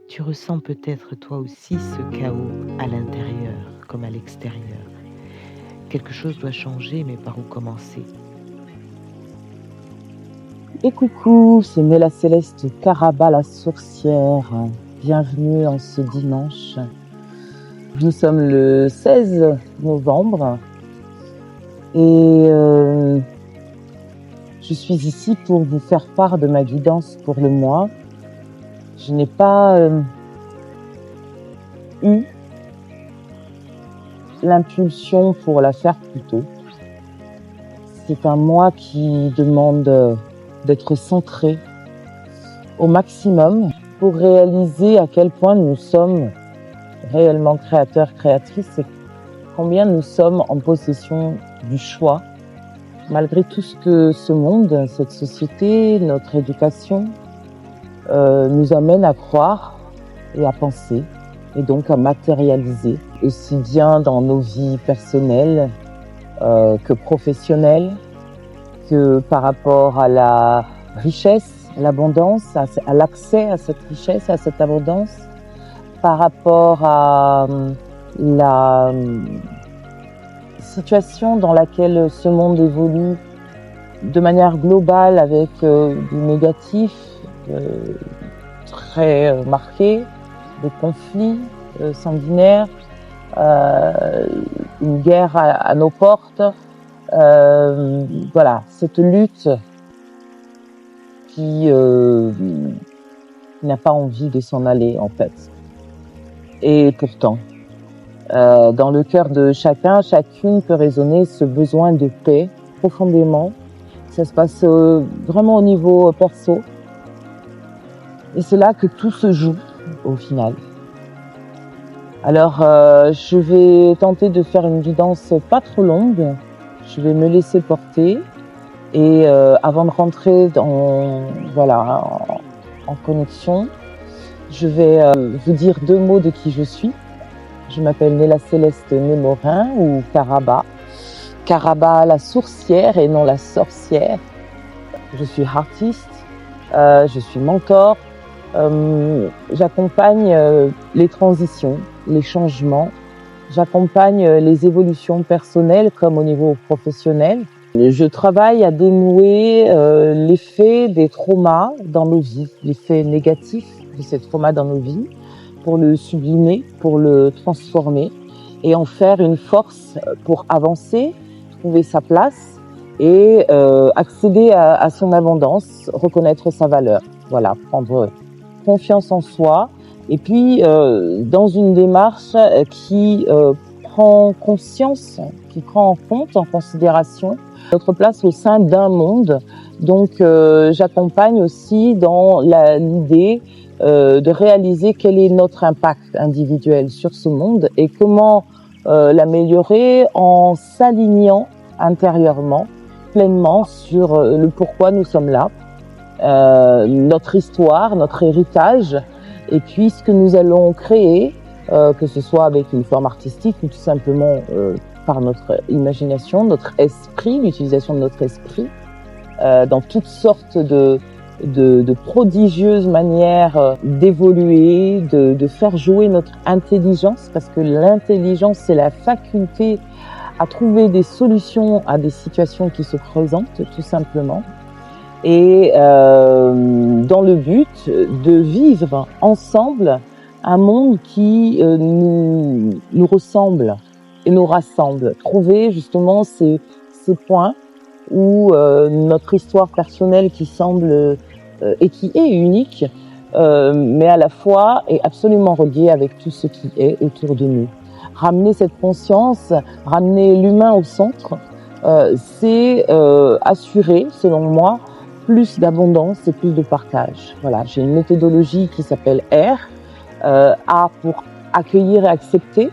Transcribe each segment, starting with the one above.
Tu ressens peut-être toi aussi ce chaos à l'intérieur comme à l'extérieur. Quelque chose doit changer, mais par où commencer? Et coucou, c'est Nella Céleste Caraba la Sourcière. Bienvenue en ce dimanche. Nous sommes le 16 novembre et je suis ici pour vous faire part de ma guidance pour le mois. Je n'ai pas eu l'impulsion pour la faire plus tôt. C'est un mois qui demande d'être centré au maximum pour réaliser à quel point nous sommes réellement créateurs, créatrices et combien nous sommes en possession du choix, malgré tout ce que ce monde, cette société, notre éducation nous amène à croire et à penser et donc à matérialiser, aussi bien dans nos vies personnelles que professionnelles, que par rapport à la richesse, à l'abondance, à l'accès à cette richesse, à cette abondance, par rapport à la situation dans laquelle ce monde évolue de manière globale avec du négatif très marqué, des conflits sanguinaires, une guerre à nos portes. Voilà, cette lutte qui n'a pas envie de s'en aller en fait. Et pourtant, dans le cœur de chacun, chacune peut résonner ce besoin de paix profondément. Ça se passe vraiment au niveau perso. Et c'est là que tout se joue au final. Alors, je vais tenter de faire une guidance pas trop longue. Je vais me laisser porter. Et avant de rentrer en connexion, je vais vous dire 2 mots de qui je suis. Je m'appelle Nella Céleste Némorin ou Caraba. Caraba la sourcière et non la sorcière. Je suis artiste, je suis mentor. J'accompagne les transitions, les changements. J'accompagne les évolutions personnelles comme au niveau professionnel. Je travaille à dénouer l'effet des traumas dans nos vies, l'effet négatif de ces traumas dans nos vies, pour le sublimer, pour le transformer et en faire une force pour avancer, trouver sa place et accéder à son abondance, reconnaître sa valeur. Voilà, prendre confiance en soi et puis dans une démarche qui prend conscience, qui prend en compte, en considération notre place au sein d'un monde. Donc j'accompagne aussi dans l'idée de réaliser quel est notre impact individuel sur ce monde et comment l'améliorer en s'alignant intérieurement, pleinement sur le pourquoi nous sommes là, notre histoire, notre héritage et puis ce que nous allons créer, que ce soit avec une forme artistique ou tout simplement par notre imagination, notre esprit, l'utilisation de notre esprit, dans toutes sortes de prodigieuses manières d'évoluer, de faire jouer notre intelligence, parce que l'intelligence, c'est la faculté à trouver des solutions à des situations qui se présentent, tout simplement, et dans le but de vivre ensemble un monde qui nous ressemble et nous rassemble. Trouver justement ces points où notre histoire personnelle qui semble et qui est unique, mais à la fois est absolument reliée avec tout ce qui est autour de nous. Ramener cette conscience, ramener l'humain au centre, c'est assurer, selon moi, plus d'abondance et plus de partage. Voilà, j'ai une méthodologie qui s'appelle R. A pour accueillir et accepter,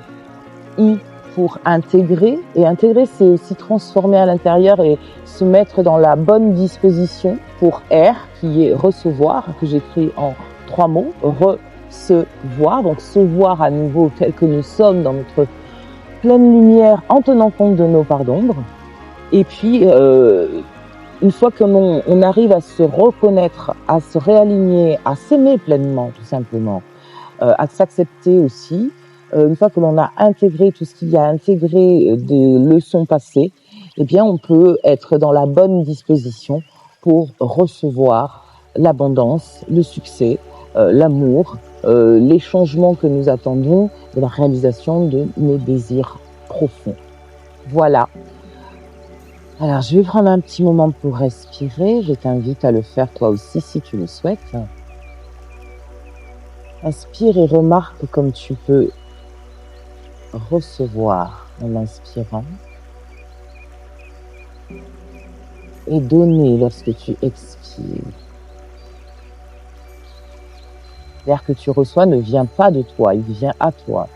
I pour intégrer, et intégrer c'est aussi transformer à l'intérieur et se mettre dans la bonne disposition, pour R qui est recevoir, que j'écris en 3 mots, recevoir, donc se voir à nouveau tel que nous sommes dans notre pleine lumière en tenant compte de nos parts d'ombre, et puis une fois qu'on arrive à se reconnaître, à se réaligner, à s'aimer pleinement tout simplement, à s'accepter aussi. Une fois que l'on a intégré tout ce qu'il y a intégré des leçons passées, eh bien, on peut être dans la bonne disposition pour recevoir l'abondance, le succès, l'amour, les changements que nous attendons de la réalisation de nos désirs profonds. Voilà. Alors, je vais prendre un petit moment pour respirer. Je t'invite à le faire toi aussi si tu le souhaites. Inspire et remarque comme tu peux recevoir en inspirant et donner lorsque tu expires. L'air que tu reçois ne vient pas de toi, il vient à toi.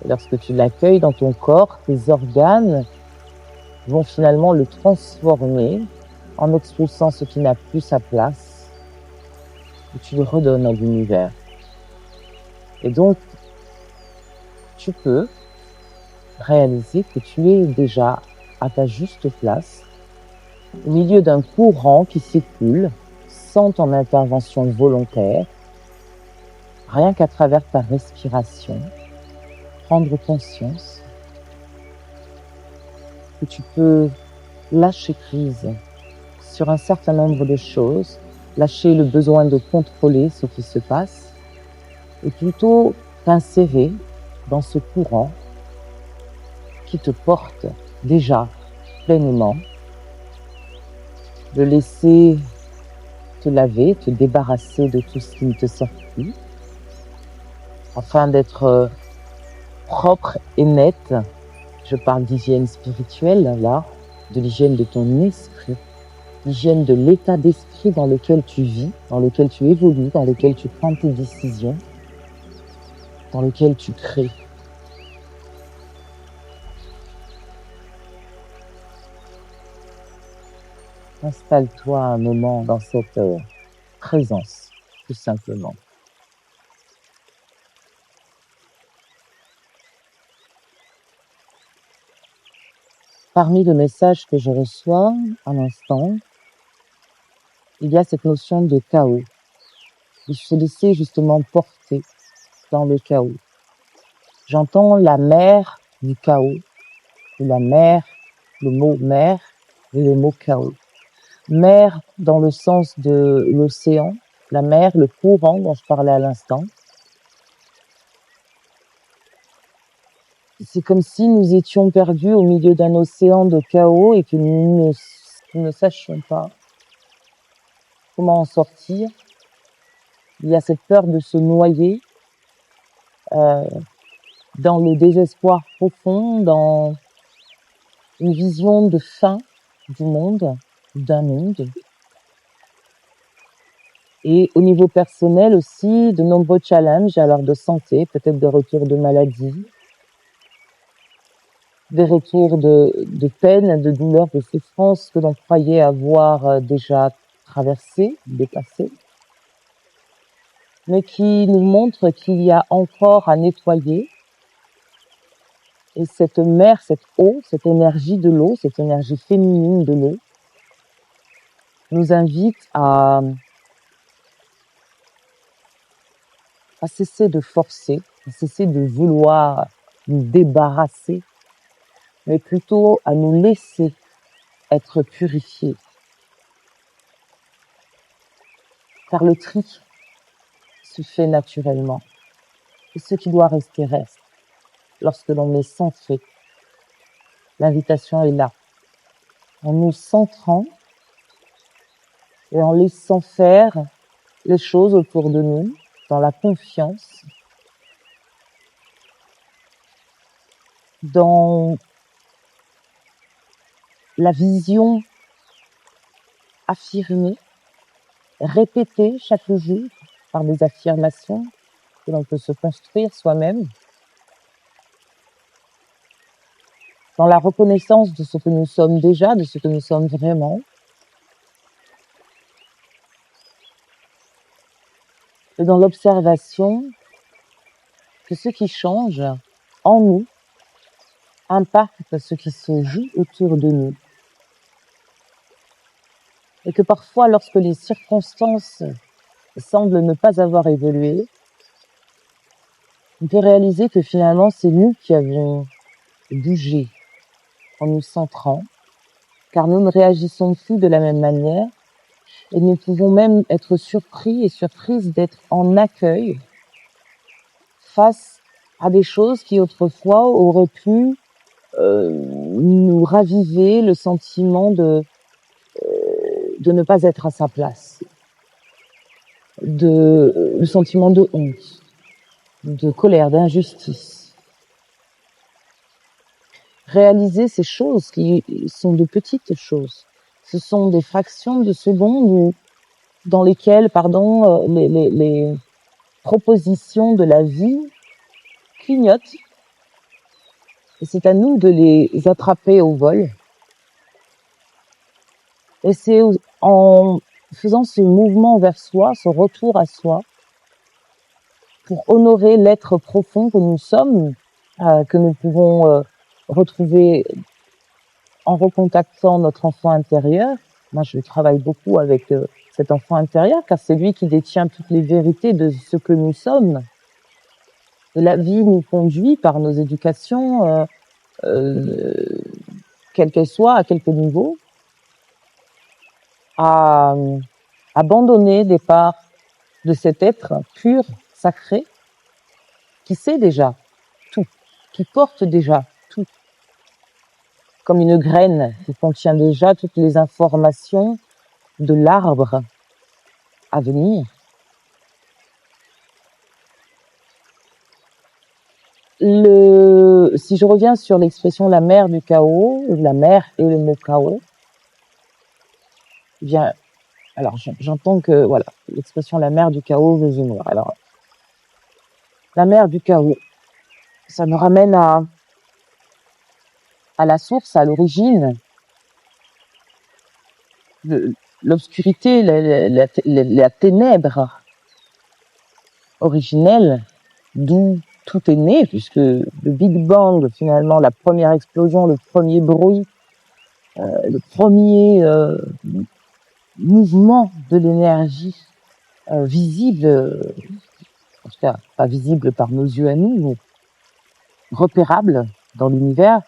Et lorsque tu l'accueilles dans ton corps, tes organes vont finalement le transformer en expulsant ce qui n'a plus sa place et tu le redonnes à l'univers. Et donc, tu peux réaliser que tu es déjà à ta juste place, au milieu d'un courant qui s'écoule sans ton intervention volontaire, rien qu'à travers ta respiration, prendre conscience que tu peux lâcher prise sur un certain nombre de choses, lâcher le besoin de contrôler ce qui se passe et plutôt t'insérer dans ce courant qui te porte déjà pleinement, de laisser te laver, te débarrasser de tout ce qui ne te sert plus, afin d'être propre et net. Je parle d'hygiène spirituelle, là, de l'hygiène de ton esprit, l'hygiène de l'état d'esprit dans lequel tu vis, dans lequel tu évolues, dans lequel tu prends tes décisions, dans lequel tu crées. Installe-toi un moment dans cette présence, tout simplement. Parmi les messages que je reçois à l'instant, il y a cette notion de chaos. Il faut se laisser justement porter dans le chaos. J'entends la mer du chaos, ou la mer, le mot mer et le mot chaos. Mer dans le sens de l'océan, la mer, le courant dont je parlais à l'instant. C'est comme si nous étions perdus au milieu d'un océan de chaos et que nous ne sachions pas comment en sortir. Il y a cette peur de se noyer dans le désespoir profond, dans une vision de fin du monde, d'un monde. Et au niveau personnel aussi, de nombreux challenges, alors de santé, peut-être de retour de maladie, des retours de peine, de douleur, de souffrance que l'on croyait avoir déjà traversé, dépassé, mais qui nous montrent qu'il y a encore à nettoyer. Et cette mer, cette eau, cette énergie de l'eau, cette énergie féminine de l'eau, nous invite à cesser de forcer, à cesser de vouloir nous débarrasser, mais plutôt à nous laisser être purifiés. Car le tri se fait naturellement. Et ce qui doit rester reste. Lorsque l'on est centré, l'invitation est là. En nous centrant et en laissant faire les choses autour de nous, dans la confiance, dans la vision affirmée, répétée chaque jour par des affirmations que l'on peut se construire soi-même, dans la reconnaissance de ce que nous sommes déjà, de ce que nous sommes vraiment, et dans l'observation que ce qui change en nous impacte ce qui se joue autour de nous. Et que parfois, lorsque les circonstances semble ne pas avoir évolué, on peut réaliser que finalement c'est nous qui avons bougé en nous centrant, car nous ne réagissons plus de la même manière et nous pouvons même être surpris et surprises d'être en accueil face à des choses qui autrefois auraient pu nous raviver le sentiment de ne pas être à sa place, le sentiment de honte, de colère, d'injustice. Réaliser ces choses qui sont de petites choses. Ce sont des fractions de secondes dans lesquelles, les propositions de la vie clignotent. Et c'est à nous de les attraper au vol. Et c'est en faisant ce mouvement vers soi, ce retour à soi, pour honorer l'être profond que nous sommes, que nous pouvons retrouver en recontactant notre enfant intérieur. Moi, je travaille beaucoup avec cet enfant intérieur, car c'est lui qui détient toutes les vérités de ce que nous sommes. Et la vie nous conduit par nos éducations, quelle qu'elle soit, à quelque niveau, à abandonner des parts de cet être pur, sacré, qui sait déjà tout, qui porte déjà tout, comme une graine qui contient déjà toutes les informations de l'arbre à venir. Si je reviens sur l'expression la mère du chaos, la mère et le mot chaos, eh bien, alors j'entends que voilà, l'expression la mère du chaos veut dire. Alors, la mère du chaos, ça me ramène à la source, à l'origine, l'obscurité, la ténèbre originelle, d'où tout est né, puisque le Big Bang, finalement, la première explosion, le premier bruit, le premier mouvement de l'énergie visible, en tout cas pas visible par nos yeux à nous, mais repérable dans l'univers,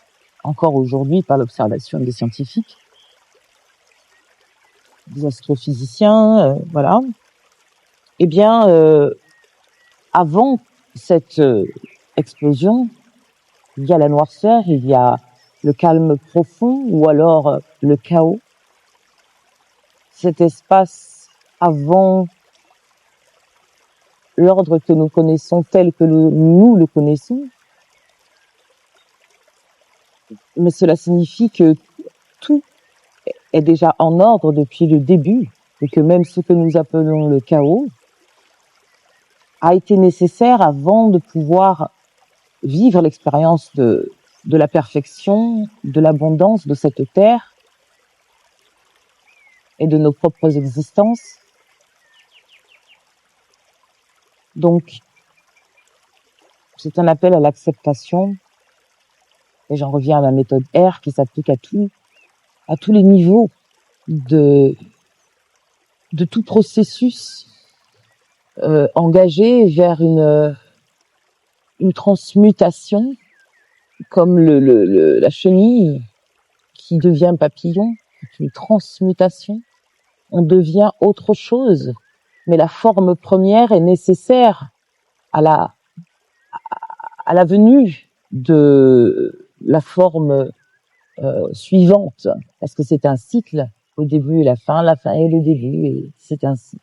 encore aujourd'hui par l'observation des scientifiques, des astrophysiciens, voilà. Eh bien, avant cette explosion, il y a la noirceur, il y a le calme profond ou alors le chaos. Cet espace avant l'ordre que nous connaissons tel que nous le connaissons. Mais cela signifie que tout est déjà en ordre depuis le début et que même ce que nous appelons le chaos a été nécessaire avant de pouvoir vivre l'expérience de la perfection, de l'abondance de cette terre et de nos propres existences. Donc, c'est un appel à l'acceptation, et j'en reviens à ma méthode R qui s'applique à tous les niveaux de tout processus engagé vers une transmutation, comme la chenille qui devient papillon, une transmutation. On devient autre chose, mais la forme première est nécessaire à la venue de la forme suivante, parce que c'est un cycle, au début et la fin et le début, et c'est ainsi.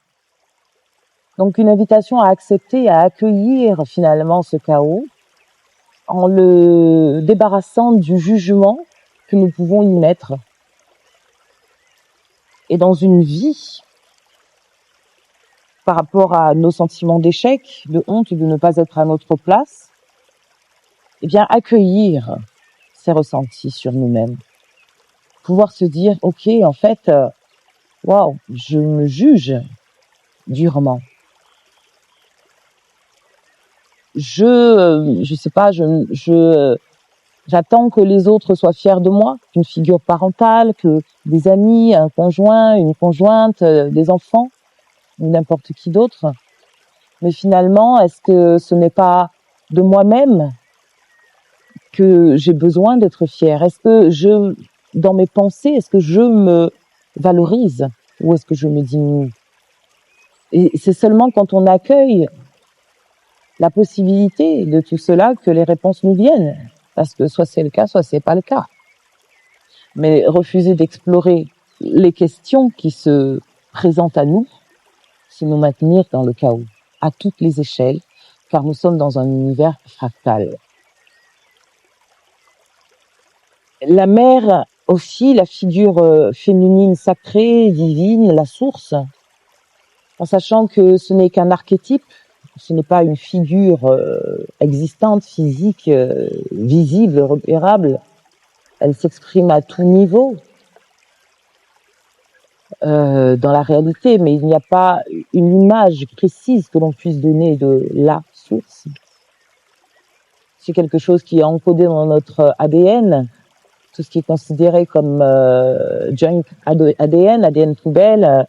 Donc une invitation à accepter, à accueillir finalement ce chaos, en le débarrassant du jugement que nous pouvons y mettre. Et dans une vie, par rapport à nos sentiments d'échec, de honte, de ne pas être à notre place, eh bien accueillir ces ressentis sur nous-mêmes. Pouvoir se dire, ok, en fait, waouh, je me juge durement. Je sais pas, j'attends que les autres soient fiers de moi, qu'une figure parentale, que des amis, un conjoint, une conjointe, des enfants. ou n'importe qui d'autre. Mais finalement, est-ce que ce n'est pas de moi-même que j'ai besoin d'être fière? Est-ce que dans mes pensées, est-ce que je me valorise ou est-ce que je me diminue? Et c'est seulement quand on accueille la possibilité de tout cela que les réponses nous viennent. Parce que soit c'est le cas, soit c'est pas le cas. Mais refuser d'explorer les questions qui se présentent à nous, c'est nous maintenir dans le chaos, à toutes les échelles, car nous sommes dans un univers fractal. La mère aussi, la figure féminine sacrée, divine, la source, en sachant que ce n'est qu'un archétype, ce n'est pas une figure existante, physique, visible, repérable. Elle s'exprime à tout niveau dans la réalité, mais il n'y a pas une image précise que l'on puisse donner de la source. C'est quelque chose qui est encodé dans notre ADN, tout ce qui est considéré comme junk ADN, ADN poubelle,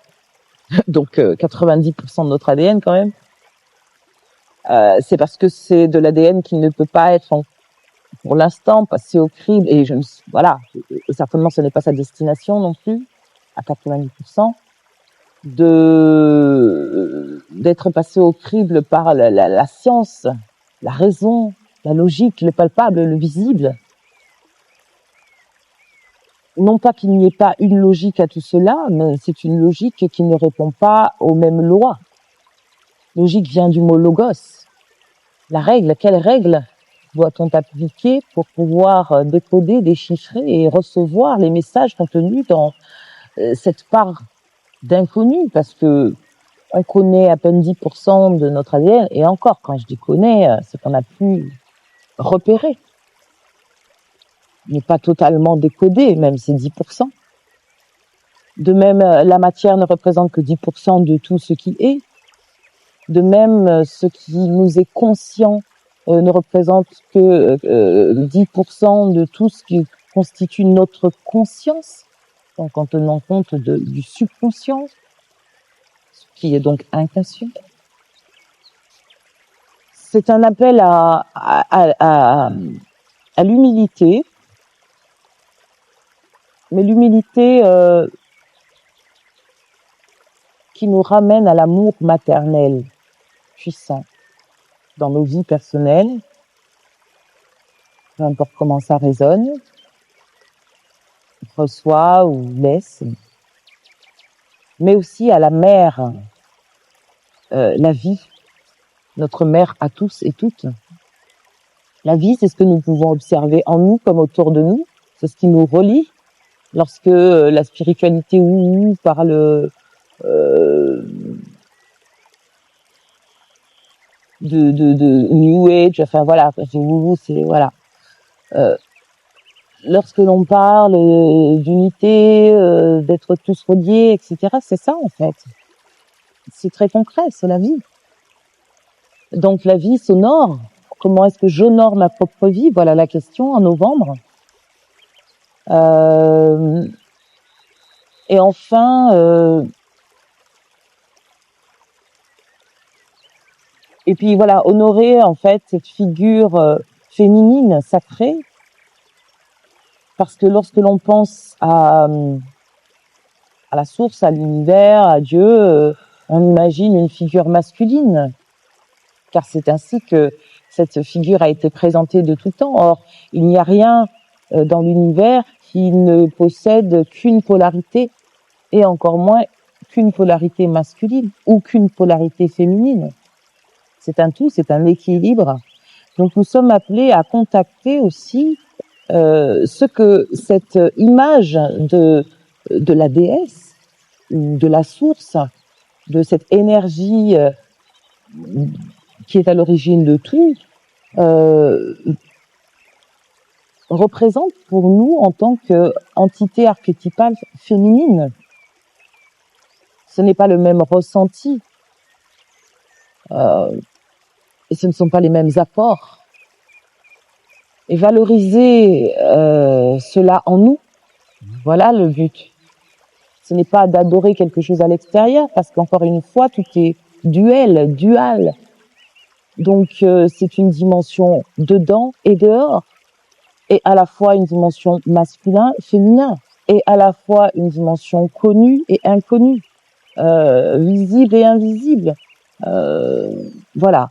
donc 90% de notre ADN quand même. C'est parce que c'est de l'ADN qui ne peut pas être pour l'instant passé au crible, et voilà, certainement ce n'est pas sa destination non plus, à 90%, d'être passé au crible par la science, la raison, la logique, le palpable, le visible. Non pas qu'il n'y ait pas une logique à tout cela, mais c'est une logique qui ne répond pas aux mêmes lois. Logique vient du mot logos. La règle, quelle règle doit-on appliquer pour pouvoir décoder, déchiffrer et recevoir les messages contenus dans cette part d'inconnu? Parce que on connaît à peine 10% de notre ADN, et encore, quand je dis connaît, c'est qu'on a pu repérer. Il n'est pas totalement décodé, même c'est 10%. De même, la matière ne représente que 10% de tout ce qui est. De même, ce qui nous est conscient ne représente que 10% de tout ce qui constitue notre conscience, donc en tenant compte du subconscient, ce qui est donc inconscient. C'est un appel à l'humilité, mais l'humilité qui nous ramène à l'amour maternel puissant dans nos vies personnelles, peu importe comment ça résonne, reçoit ou laisse, mais aussi à la mère, la vie, notre mère à tous et toutes. La vie, c'est ce que nous pouvons observer en nous comme autour de nous, c'est ce qui nous relie. Lorsque la spiritualité parle de New Age, enfin voilà, c'est voilà. Lorsque l'on parle d'unité, d'être tous reliés, etc., c'est ça en fait. C'est très concret, c'est la vie. Donc la vie s'honore. Comment est-ce que j'honore ma propre vie? Voilà la question en novembre. Et enfin, et puis voilà, honorer en fait cette figure féminine sacrée, parce que lorsque l'on pense à la source, à l'univers, à Dieu, on imagine une figure masculine, car c'est ainsi que cette figure a été présentée de tout temps. Or, il n'y a rien dans l'univers qui ne possède qu'une polarité, et encore moins qu'une polarité masculine ou qu'une polarité féminine. C'est un tout, c'est un équilibre. Donc nous sommes appelés à contacter aussi ce que cette image de la déesse ou de la source, de cette énergie qui est à l'origine de tout, représente pour nous en tant qu'entité archétypale féminine. Ce n'est pas le même ressenti et ce ne sont pas les mêmes apports. Et valoriser cela en nous, voilà le but. Ce n'est pas d'adorer quelque chose à l'extérieur, parce qu'encore une fois, tout est dual. Donc, c'est une dimension dedans et dehors, et à la fois une dimension masculin, féminin, et à la fois une dimension connue et inconnue, visible et invisible. Voilà.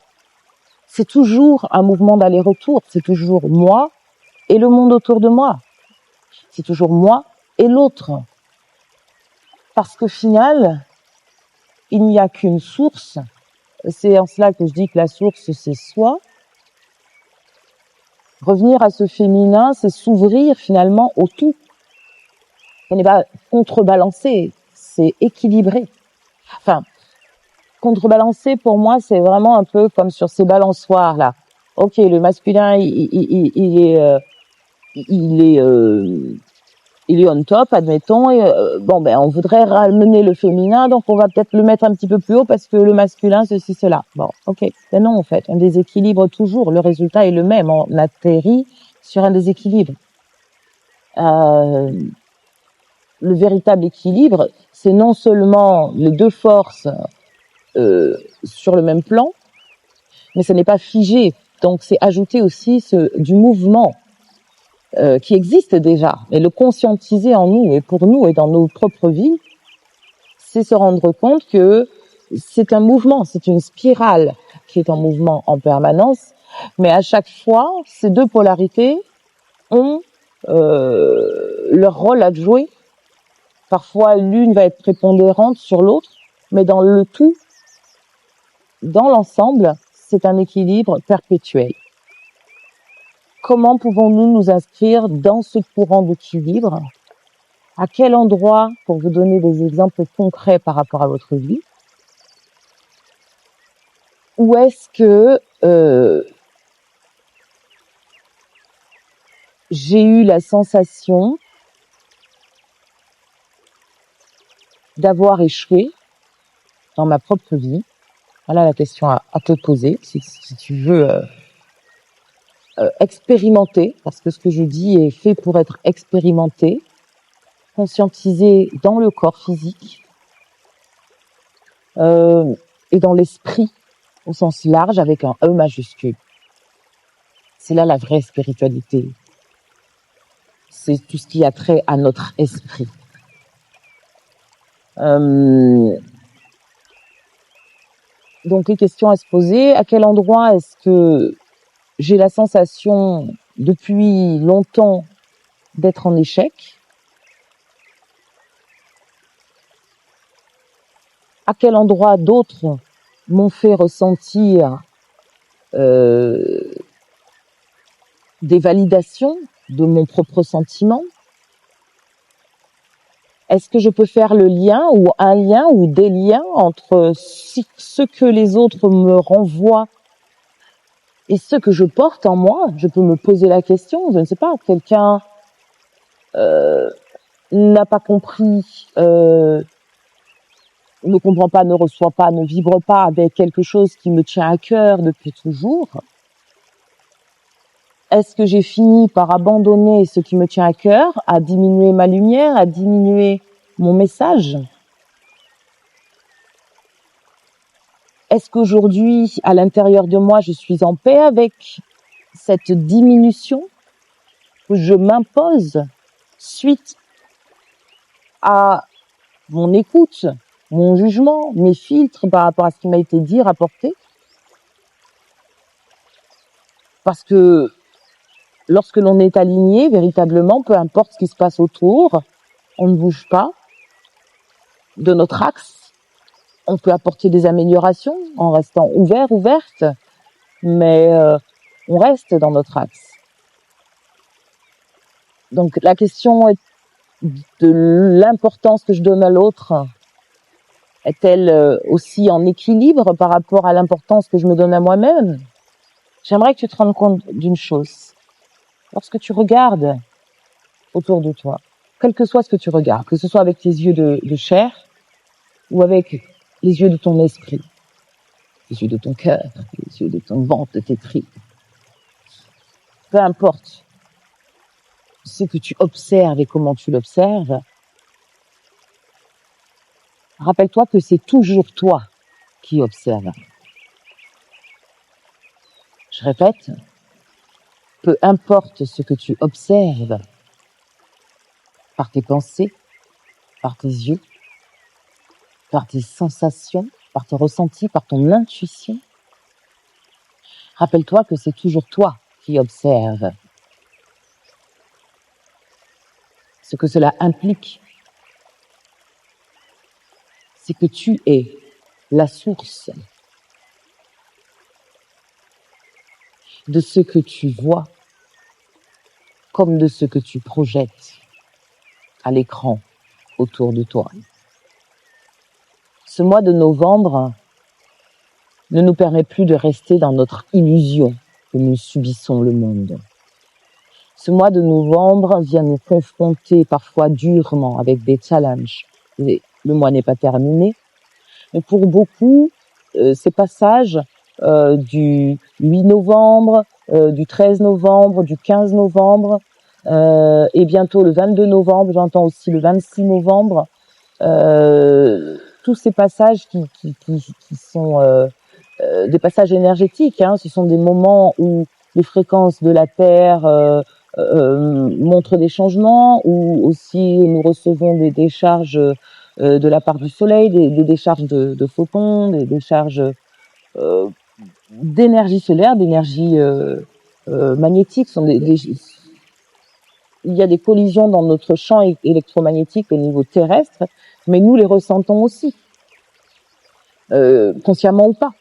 C'est toujours un mouvement d'aller-retour. C'est toujours moi et le monde autour de moi. C'est toujours moi et l'autre. Parce qu'au final, il n'y a qu'une source. C'est en cela que je dis que la source, c'est soi. Revenir à ce féminin, c'est s'ouvrir finalement au tout. Ce n'est pas contrebalancer, c'est équilibrer. Enfin, contrebalancer, pour moi, c'est vraiment un peu comme sur ces balançoires là. Ok, le masculin, il est on top, admettons. Et, on voudrait ramener le féminin, donc on va peut-être le mettre un petit peu plus haut parce que le masculin, ceci, cela. Bon, ok. Mais non, en fait, on déséquilibre toujours. Le résultat est le même. On atterrit sur un déséquilibre. Le véritable équilibre, c'est non seulement les deux forces sur le même plan, mais ce n'est pas figé. Donc, c'est ajouter aussi du mouvement qui existe déjà, et le conscientiser en nous et pour nous et dans nos propres vies, c'est se rendre compte que c'est un mouvement, c'est une spirale qui est en mouvement en permanence, mais à chaque fois, ces deux polarités ont leur rôle à jouer. Parfois, l'une va être prépondérante sur l'autre, mais dans le tout, dans l'ensemble, c'est un équilibre perpétuel. Comment pouvons-nous nous inscrire dans ce courant d'équilibre? À quel endroit, pour vous donner des exemples concrets par rapport à votre vie, où est-ce que j'ai eu la sensation d'avoir échoué dans ma propre vie? Voilà la question à te poser, si tu veux expérimenter, parce que ce que je dis est fait pour être expérimenté, conscientisé dans le corps physique et dans l'esprit au sens large avec un E majuscule. C'est là la vraie spiritualité. C'est tout ce qui a trait à notre esprit. Donc les questions à se poser, à quel endroit est-ce que j'ai la sensation depuis longtemps d'être en échec? À quel endroit d'autres m'ont fait ressentir des validations de mon propre sentiment? Est-ce que je peux faire le lien ou un lien ou des liens entre ce que les autres me renvoient et ce que je porte en moi? Je peux me poser la question, je ne sais pas, quelqu'un n'a pas compris, ne comprend pas, ne reçoit pas, ne vibre pas avec quelque chose qui me tient à cœur depuis toujours. Est-ce que j'ai fini par abandonner ce qui me tient à cœur, à diminuer ma lumière, à diminuer mon message? Est-ce qu'aujourd'hui, à l'intérieur de moi, je suis en paix avec cette diminution que je m'impose suite à mon écoute, mon jugement, mes filtres par rapport à ce qui m'a été dit, rapporté? Parce que lorsque l'on est aligné, véritablement, peu importe ce qui se passe autour, on ne bouge pas de notre axe. On peut apporter des améliorations en restant ouverte, mais on reste dans notre axe. Donc la question est de l'importance que je donne à l'autre. Est-elle aussi en équilibre par rapport à l'importance que je me donne à moi-même? J'aimerais que tu te rendes compte d'une chose. Lorsque tu regardes autour de toi, quel que soit ce que tu regardes, que ce soit avec tes yeux de chair ou avec les yeux de ton esprit, les yeux de ton cœur, les yeux de ton ventre, de tes tripes, peu importe ce que tu observes et comment tu l'observes, Rappelle-toi que c'est toujours toi qui observes. Je répète, peu importe ce que tu observes par tes pensées, par tes yeux, par tes sensations, par tes ressentis, par ton intuition, rappelle-toi que c'est toujours toi qui observes. Ce que cela implique, c'est que tu es la source de ce que tu vois comme de ce que tu projettes à l'écran autour de toi. Ce mois de novembre ne nous permet plus de rester dans notre illusion que nous subissons le monde. Ce mois de novembre vient nous confronter parfois durement avec des challenges. Et le mois n'est pas terminé, mais pour beaucoup, ces passages du 8 novembre, du 13 novembre, du 15 novembre, et bientôt le 22 novembre, j'entends aussi le 26 novembre, tous ces passages qui sont des passages énergétiques, hein, ce sont des moments où les fréquences de la Terre montrent des changements, où aussi nous recevons des décharges de la part du Soleil, des décharges de photons, des décharges d'énergie solaire, d'énergie magnétique. Il y a des collisions dans notre champ électromagnétique au niveau terrestre, mais nous les ressentons aussi, consciemment ou pas.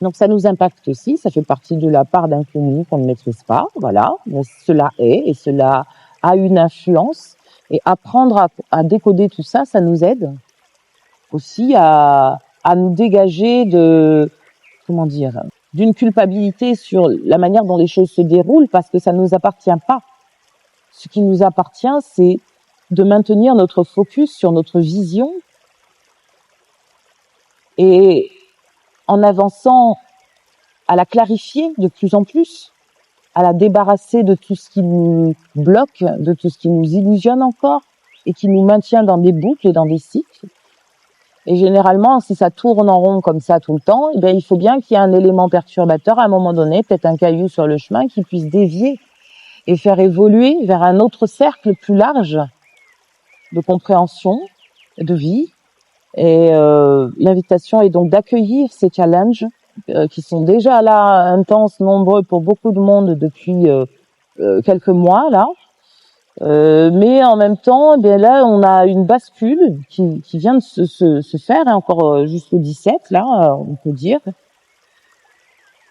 Donc ça nous impacte aussi, ça fait partie de la part d'inconnu qu'on ne maîtrise pas, voilà. Mais cela est, et cela a une influence. Et apprendre à décoder tout ça, ça nous aide aussi à nous dégager d'une culpabilité sur la manière dont les choses se déroulent, parce que ça ne nous appartient pas. Ce qui nous appartient, c'est de maintenir notre focus sur notre vision et en avançant à la clarifier de plus en plus, à la débarrasser de tout ce qui nous bloque, de tout ce qui nous illusionne encore et qui nous maintient dans des boucles et dans des cycles. Et généralement, si ça tourne en rond comme ça tout le temps, eh bien, il faut bien qu'il y ait un élément perturbateur à un moment donné, peut-être un caillou sur le chemin qui puisse dévier et faire évoluer vers un autre cercle plus large de compréhension, de vie. Et l'invitation est donc d'accueillir ces challenges qui sont déjà là, intenses, nombreux pour beaucoup de monde depuis quelques mois là. Mais en même temps, eh bien là, on a une bascule qui vient de se faire, hein, encore jusqu'au 17, là, on peut dire.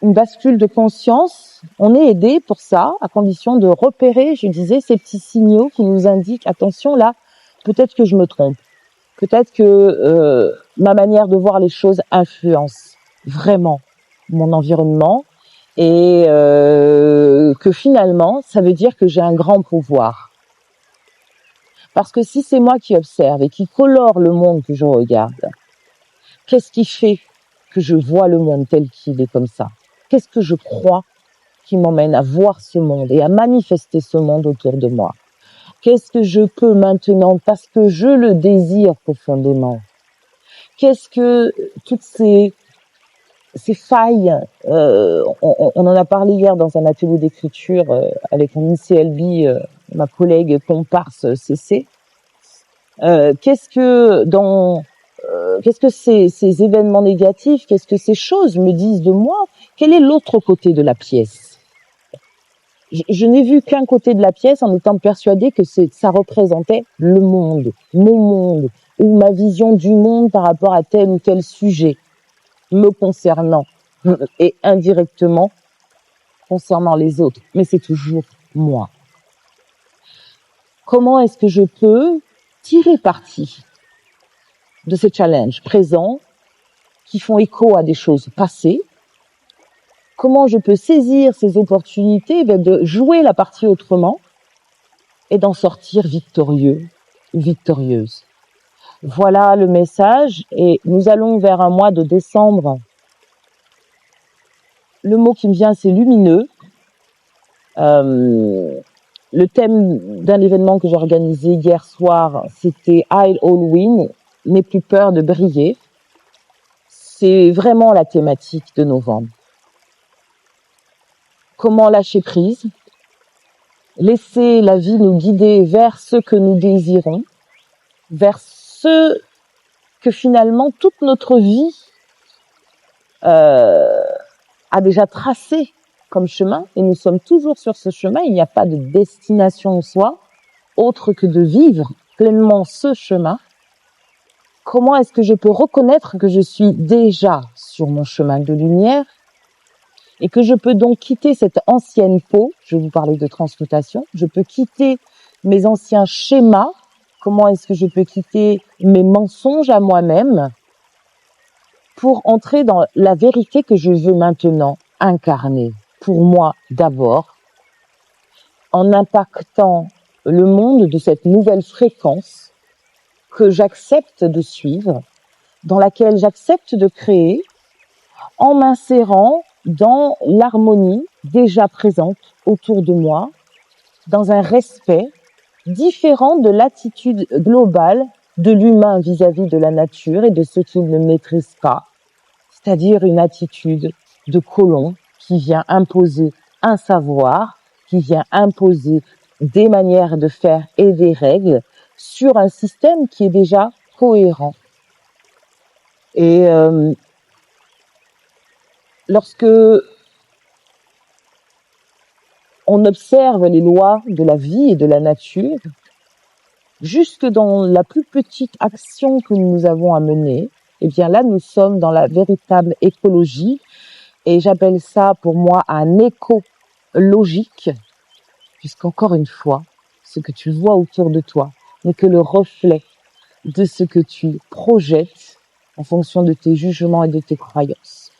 Une bascule de conscience. On est aidé pour ça, à condition de repérer, je disais, ces petits signaux qui nous indiquent, attention là, peut-être que je me trompe. Peut-être que ma manière de voir les choses influence vraiment mon environnement et que finalement, ça veut dire que j'ai un grand pouvoir. Parce que si c'est moi qui observe et qui colore le monde que je regarde, qu'est-ce qui fait que je vois le monde tel qu'il est comme ça? Qu'est-ce que je crois qui m'emmène à voir ce monde et à manifester ce monde autour de moi? Qu'est-ce que je peux maintenant, parce que je le désire profondément? Qu'est-ce que toutes ces failles, on en a parlé hier dans un atelier d'écriture avec mon ICLB, ma collègue comparse CC. Qu'est-ce que ces événements négatifs, qu'est-ce que ces choses me disent de moi? Quel est l'autre côté de la pièce? Je n'ai vu qu'un côté de la pièce en étant persuadée que ça représentait le monde, mon monde, ou ma vision du monde par rapport à tel ou tel sujet me concernant et indirectement concernant les autres. Mais c'est toujours moi. Comment est-ce que je peux tirer parti de ces challenges présents qui font écho à des choses passées? Comment je peux saisir ces opportunités de jouer la partie autrement et d'en sortir victorieux ou victorieuse? Voilà le message, et nous allons vers un mois de décembre. Le mot qui me vient, c'est lumineux. Le thème d'un événement que j'ai organisé hier soir, c'était I'll All Win. n'aie plus peur de briller. C'est vraiment la thématique de novembre. Comment lâcher prise, laisser la vie nous guider vers ce que nous désirons, vers ce que finalement toute notre vie a déjà tracé comme chemin, et nous sommes toujours sur ce chemin. Il n'y a pas de destination en soi, autre que de vivre pleinement ce chemin. Comment est-ce que je peux reconnaître que je suis déjà sur mon chemin de lumière et que je peux donc quitter cette ancienne peau? Je vous parlais de transmutation. Je peux quitter mes anciens schémas. Comment est-ce que je peux quitter mes mensonges à moi-même pour entrer dans la vérité que je veux maintenant incarner pour moi d'abord, en impactant le monde de cette nouvelle fréquence que j'accepte de suivre, dans laquelle j'accepte de créer, en m'insérant dans l'harmonie déjà présente autour de moi, dans un respect différent de l'attitude globale de l'humain vis-à-vis de la nature et de ce qu'il ne maîtrise pas, c'est-à-dire une attitude de colon qui vient imposer un savoir, qui vient imposer des manières de faire et des règles sur un système qui est déjà cohérent. Et lorsque on observe les lois de la vie et de la nature, jusque dans la plus petite action que nous avons à mener, eh bien là, nous sommes dans la véritable écologie, et j'appelle ça pour moi un éco-logique, puisqu'encore une fois, ce que tu vois autour de toi n'est que le reflet de ce que tu projettes en fonction de tes jugements et de tes croyances.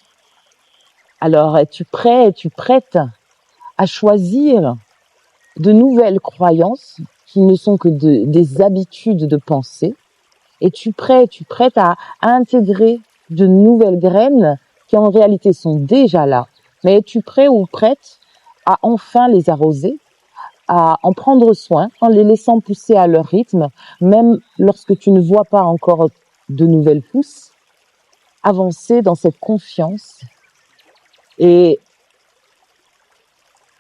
Alors, es-tu prêt, es-tu prête à choisir de nouvelles croyances qui ne sont que des habitudes de pensée? Es-tu prêt, es-tu prête à intégrer de nouvelles graines qui en réalité sont déjà là? Mais es-tu prêt ou prête à enfin les arroser, à en prendre soin en les laissant pousser à leur rythme, même lorsque tu ne vois pas encore de nouvelles pousses? Avancer dans cette confiance et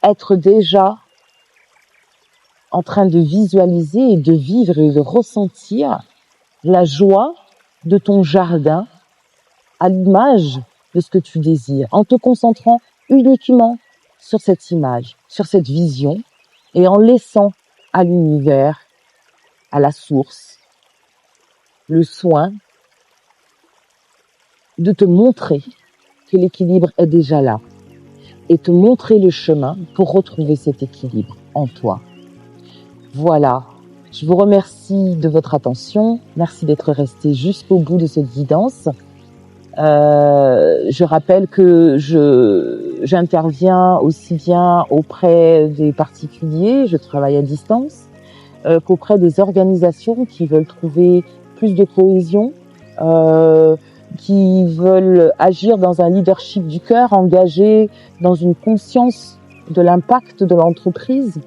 être déjà en train de visualiser et de vivre et de ressentir la joie de ton jardin à l'image de ce que tu désires, en te concentrant uniquement sur cette image, sur cette vision, et en laissant à l'univers, à la source, le soin de te montrer que l'équilibre est déjà là et te montrer le chemin pour retrouver cet équilibre en toi. Voilà. Je vous remercie de votre attention. Merci d'être resté jusqu'au bout de cette guidance. Je rappelle que j'interviens aussi bien auprès des particuliers, je travaille à distance, qu'auprès des organisations qui veulent trouver plus de cohésion, qui veulent agir dans un leadership du cœur, engagé dans une conscience de l'impact de l'entreprise,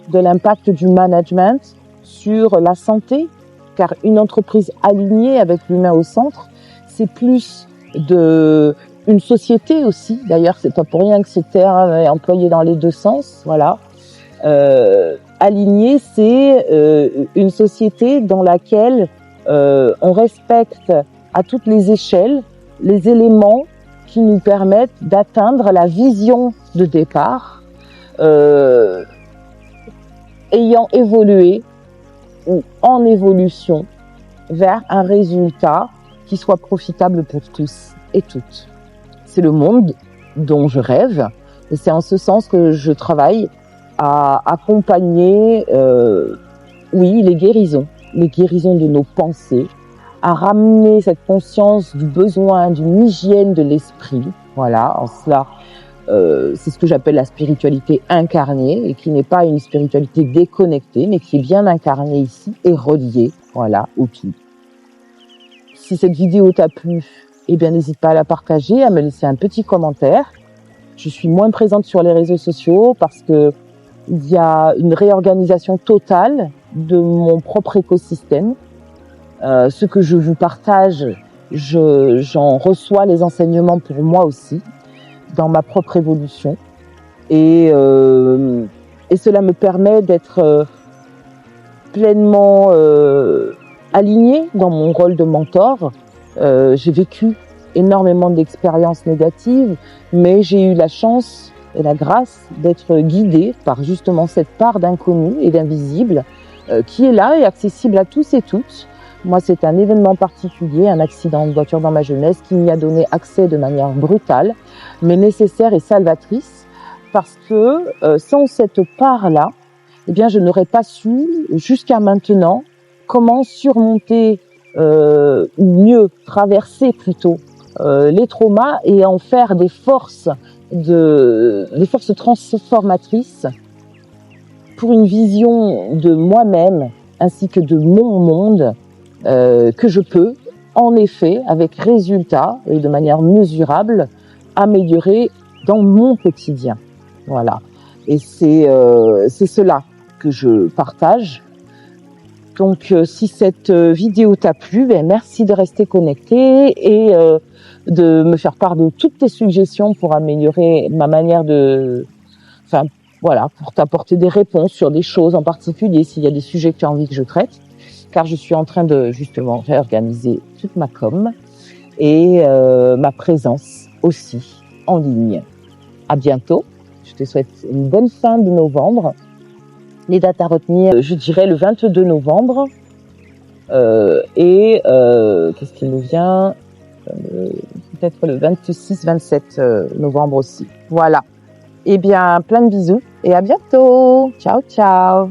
de l'impact du management sur la santé, car une entreprise alignée avec l'humain au centre, c'est plus une société aussi. D'ailleurs, c'est pas pour rien que ce terme est employé dans les deux sens. Voilà. Aligné, c'est une société dans laquelle on respecte à toutes les échelles les éléments qui nous permettent d'atteindre la vision de départ, ayant évolué ou en évolution vers un résultat qui soit profitable pour tous et toutes. C'est le monde dont je rêve, et c'est en ce sens que je travaille à accompagner, les guérisons de nos pensées, à ramener cette conscience du besoin d'une hygiène de l'esprit. Voilà, en cela, c'est ce que j'appelle la spiritualité incarnée, et qui n'est pas une spiritualité déconnectée, mais qui est bien incarnée ici et reliée, voilà, au tout. Si cette vidéo t'a plu, eh bien, n'hésite pas à la partager, à me laisser un petit commentaire. Je suis moins présente sur les réseaux sociaux parce que il y a une réorganisation totale de mon propre écosystème. Ce que je vous partage, j'en reçois les enseignements pour moi aussi, dans ma propre évolution. Et cela me permet d'être pleinement alignée dans mon rôle de mentor. J'ai vécu énormément d'expériences négatives, mais j'ai eu la chance et la grâce d'être guidée par justement cette part d'inconnu et d'invisible qui est là et accessible à tous et toutes. Moi, c'est un événement particulier, un accident de voiture dans ma jeunesse qui m'y a donné accès de manière brutale, mais nécessaire et salvatrice, parce que sans cette part-là, eh bien, je n'aurais pas su, jusqu'à maintenant, comment surmonter ou mieux traverser plutôt les traumas et en faire des forces transformatrices pour une vision de moi-même ainsi que de mon monde que je peux, en effet, avec résultat et de manière mesurable, améliorer dans mon quotidien. Voilà. Et c'est cela que je partage. Donc, si cette vidéo t'a plu, merci de rester connecté et de me faire part de toutes tes suggestions pour améliorer ma manière pour t'apporter des réponses sur des choses en particulier, s'il y a des sujets que tu as envie que je traite, car je suis en train de justement réorganiser toute ma com et ma présence aussi en ligne. À bientôt. Je te souhaite une bonne fin de novembre. Les dates à retenir, je dirais le 22 novembre qu'est-ce qui nous vient peut-être le 26-27 novembre aussi. Voilà. Eh bien, plein de bisous et à bientôt. Ciao, ciao.